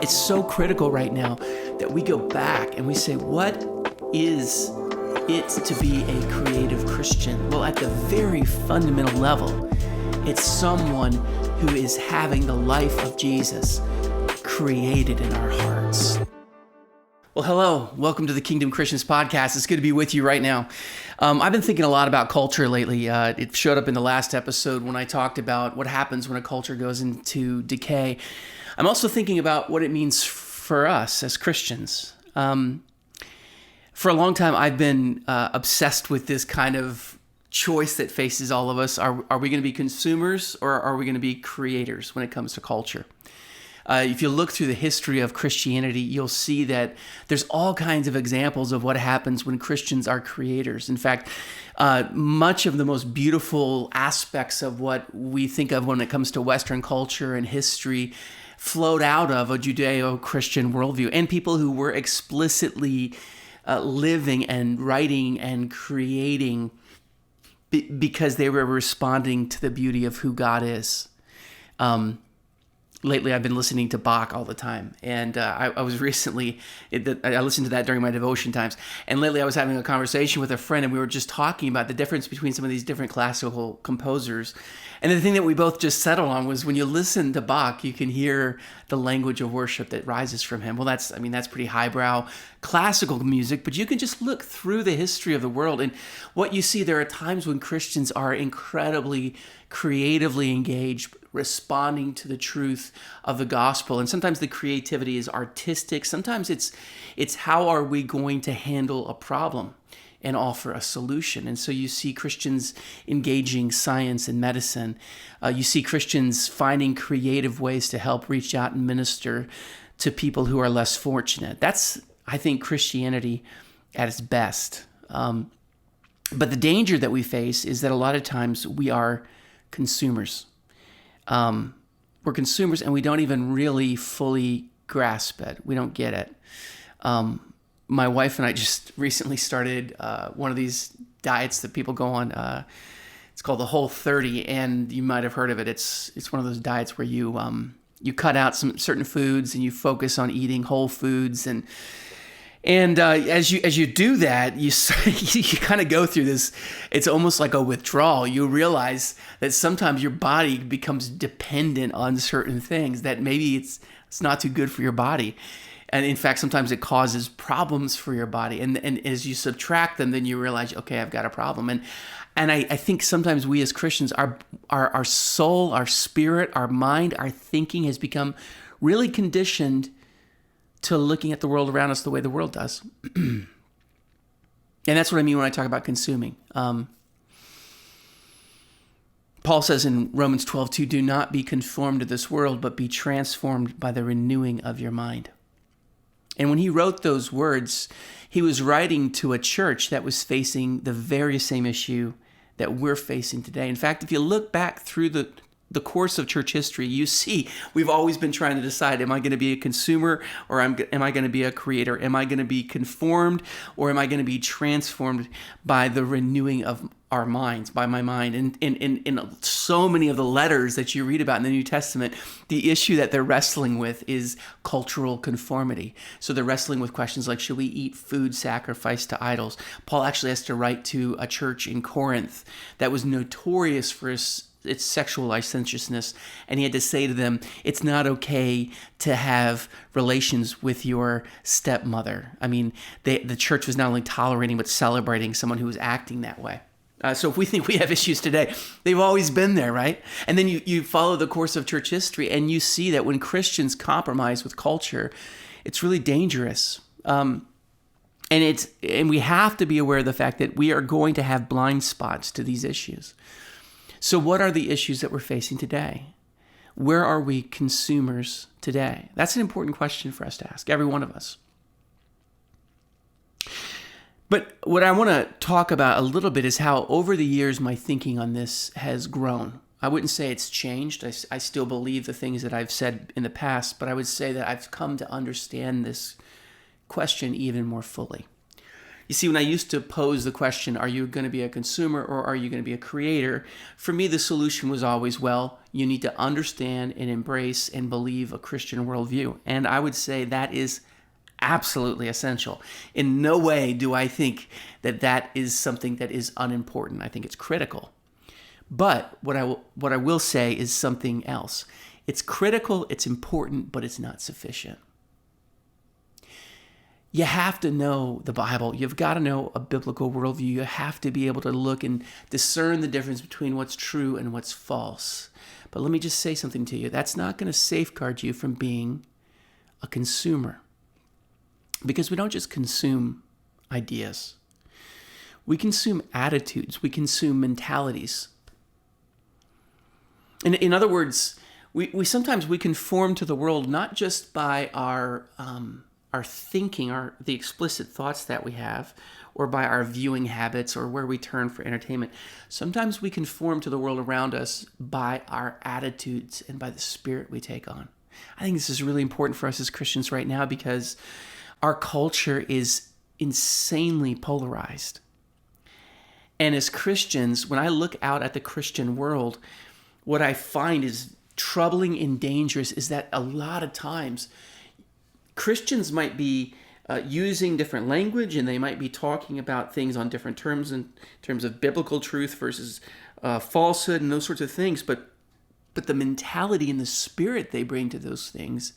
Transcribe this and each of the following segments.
It's so critical right now that we go back and we say, what is it to be a creative Christian? Well, at the very fundamental level, it's someone who is having the life of Jesus created in our hearts. Well, hello. Welcome to the Kingdom Christians podcast. It's good to be with you right now. I've been thinking a lot about culture lately. It showed up in the last episode when I talked about what happens when a culture goes into decay. I'm also thinking about what it means for us as Christians. For a long time, I've been obsessed with this kind of choice that faces all of us. Are we going to be consumers or are we going to be creators when it comes to culture? If you look through the history of Christianity, you'll see that there's all kinds of examples of what happens when Christians are creators. In fact, much of the most beautiful aspects of what we think of when it comes to Western culture and history flowed out of a Judeo-Christian worldview and people who were explicitly living and writing and creating because they were responding to the beauty of who God is. Lately, I've been listening to Bach all the time, and I was recently, I listened to that during my devotion times, and lately I was having a conversation with a friend, and we were just talking about the difference between some of these different classical composers, and the thing that we both just settled on was when you listen to Bach, you can hear the language of worship that rises from him. Well, that's pretty highbrow classical music, but you can just look through the history of the world, and what you see, there are times when Christians are incredibly creatively engaged, responding to the truth of the gospel. And sometimes the creativity is artistic. Sometimes it's how are we going to handle a problem and offer a solution. And so you see Christians engaging science and medicine. You see Christians finding creative ways to help reach out and minister to people who are less fortunate. That's, I think, Christianity at its best. But the danger that we face is that a lot of times we are consumers. We're consumers and we don't even really fully grasp it. We don't get it. My wife and I just recently started one of these diets that people go on. It's called the Whole30, and you might have heard of it. It's one of those diets where you cut out some certain foods and you focus on eating whole foods and as you do that, you kind of go through this. It's almost like a withdrawal. You realize that sometimes your body becomes dependent on certain things that maybe it's not too good for your body, and in fact, sometimes it causes problems for your body. And as you subtract them, then you realize, okay, I've got a problem. And I think sometimes we as Christians, our soul, our spirit, our mind, our thinking has become really conditioned to looking at the world around us the way the world does. And that's what I mean when I talk about consuming. Paul says in Romans 12:2, do not be conformed to this world, but be transformed by the renewing of your mind. And when he wrote those words, he was writing to a church that was facing the very same issue that we're facing today. In fact, if you look back through the course of church history, you see we've always been trying to decide, am I going to be a consumer or am I going to be a creator? Am I going to be conformed or am I going to be transformed by the renewing of our minds, by my mind? And in so many of the letters that you read about in the New Testament, the issue that they're wrestling with is cultural conformity. So they're wrestling with questions like, should we eat food sacrificed to idols? Paul actually has to write to a church in Corinth that was notorious for its sexual licentiousness, and he had to say to them, it's not okay to have relations with your stepmother. I mean, the church was not only tolerating but celebrating someone who was acting that way. So if we think we have issues today, they've always been there, right? And then you follow the course of church history, and you see that when Christians compromise with culture, it's really dangerous. And we have to be aware of the fact that we are going to have blind spots to these issues. So what are the issues that we're facing today? Where are we consumers today? That's an important question for us to ask, every one of us. But what I want to talk about a little bit is how over the years my thinking on this has grown. I wouldn't say it's changed. I still believe the things that I've said in the past, but I would say that I've come to understand this question even more fully. You see, when I used to pose the question, are you going to be a consumer or are you going to be a creator? For me, the solution was always, well, you need to understand and embrace and believe a Christian worldview. And I would say that is absolutely essential. In no way do I think that that is something that is unimportant. I think it's critical. But what I will say is something else. It's critical, it's important, but it's not sufficient. You have to know the Bible. You've got to know a biblical worldview. You have to be able to look and discern the difference between what's true and what's false. But let me just say something to you. That's not going to safeguard you from being a consumer. Because we don't just consume ideas. We consume attitudes. We consume mentalities. In other words, we sometimes conform to the world not just by our thinking, the explicit thoughts that we have, or by our viewing habits, or where we turn for entertainment. Sometimes we conform to the world around us by our attitudes and by the spirit we take on. I think this is really important for us as Christians right now because our culture is insanely polarized. And as Christians, when I look out at the Christian world, what I find is troubling and dangerous is that a lot of times Christians might be using different language and they might be talking about things on different terms in terms of biblical truth versus falsehood and those sorts of things. But the mentality and the spirit they bring to those things,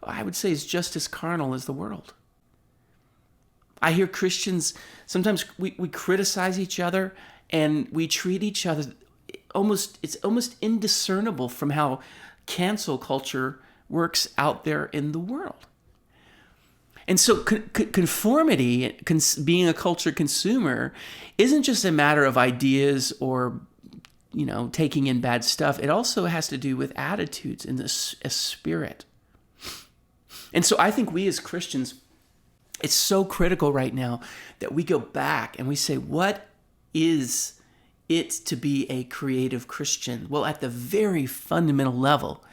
I would say, is just as carnal as the world. I hear Christians, sometimes we criticize each other and we treat each other it's almost indiscernible from how cancel culture works out there in the world. And so conformity, being a culture consumer, isn't just a matter of ideas or, taking in bad stuff. It also has to do with attitudes and a spirit. And so I think we as Christians, it's so critical right now that we go back and we say, what is it to be a creative Christian? Well, at the very fundamental level,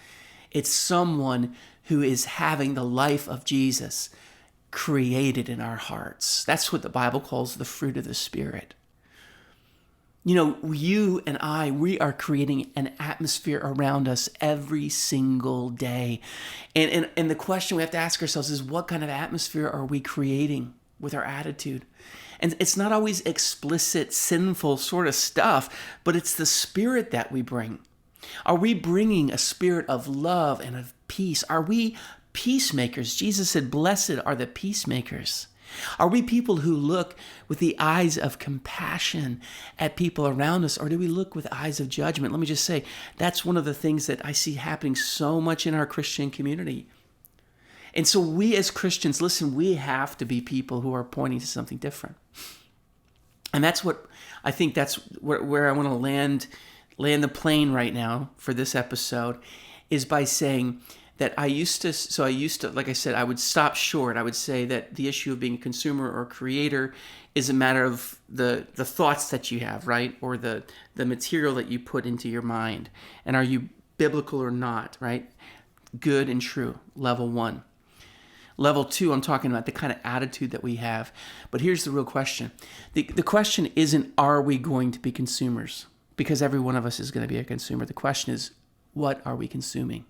it's someone who is having the life of Jesus created in our hearts. That's what the Bible calls the fruit of the Spirit. You and I, we are creating an atmosphere around us every single day. And the question we have to ask ourselves is, what kind of atmosphere are we creating with our attitude? And it's not always explicit, sinful sort of stuff, but it's the spirit that we bring. Are we bringing a spirit of love and of peace? Are we peacemakers? Jesus said, blessed are the peacemakers. Are we people who look with the eyes of compassion at people around us, or do we look with eyes of judgment? Let me just say, that's one of the things that I see happening so much in our Christian community. And so we as Christians, listen, we have to be people who are pointing to something different. And that's what I think that's where I want to land the plane right now for this episode, is by saying that I used to, like I said, I would stop short. I would say that the issue of being a consumer or creator is a matter of the thoughts that you have, right? Or the material that you put into your mind. And are you biblical or not, right? Good and true, level 1. Level 2, I'm talking about the kind of attitude that we have. But here's the real question. The question isn't, are we going to be consumers? Because every one of us is going to be a consumer. The question is, what are we consuming?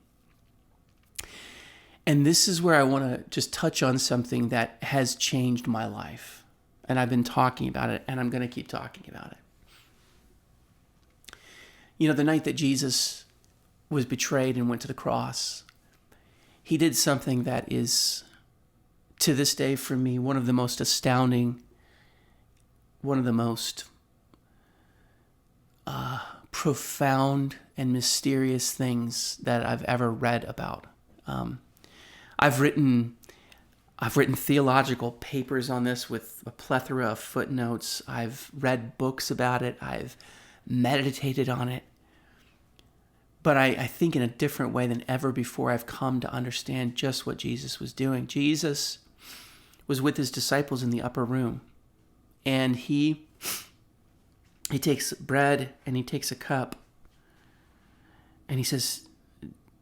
And this is where I want to just touch on something that has changed my life. And I've been talking about it, and I'm going to keep talking about it. The night that Jesus was betrayed and went to the cross, he did something that is, to this day for me, one of the most astounding, one of the most profound and mysterious things that I've ever read about. I've written theological papers on this with a plethora of footnotes. I've read books about it. I've meditated on it. But I think in a different way than ever before, I've come to understand just what Jesus was doing. Jesus was with his disciples in the upper room, and he takes bread and he takes a cup, and he says,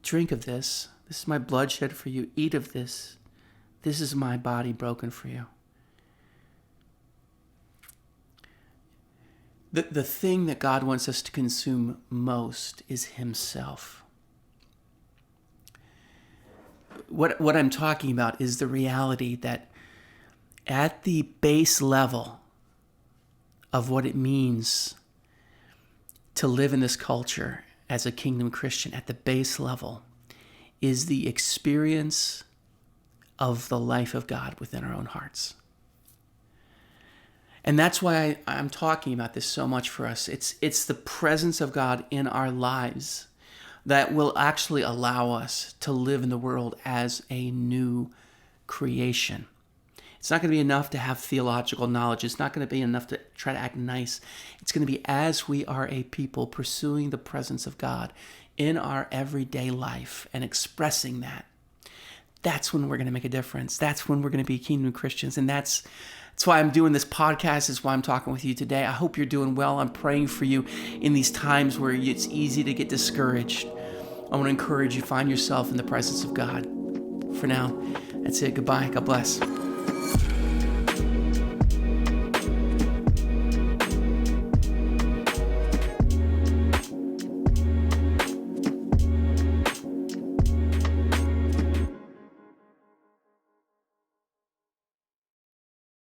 drink of this. This is my blood shed for you. Eat of this. This is my body broken for you. The thing that God wants us to consume most is himself. What I'm talking about is the reality that at the base level of what it means to live in this culture as a kingdom Christian, at the base level, is the experience of the life of God within our own hearts. And that's why I'm talking about this so much for us. It's the presence of God in our lives that will actually allow us to live in the world as a new creation. It's not going to be enough to have theological knowledge. It's not going to be enough to try to act nice. It's going to be as we are a people pursuing the presence of God in our everyday life and expressing that. That's when we're going to make a difference. That's when we're going to be kingdom Christians. And that's why I'm doing this podcast. That's why I'm talking with you today. I hope you're doing well. I'm praying for you in these times where it's easy to get discouraged. I want to encourage you, find yourself in the presence of God. For now, that's it. Goodbye. God bless.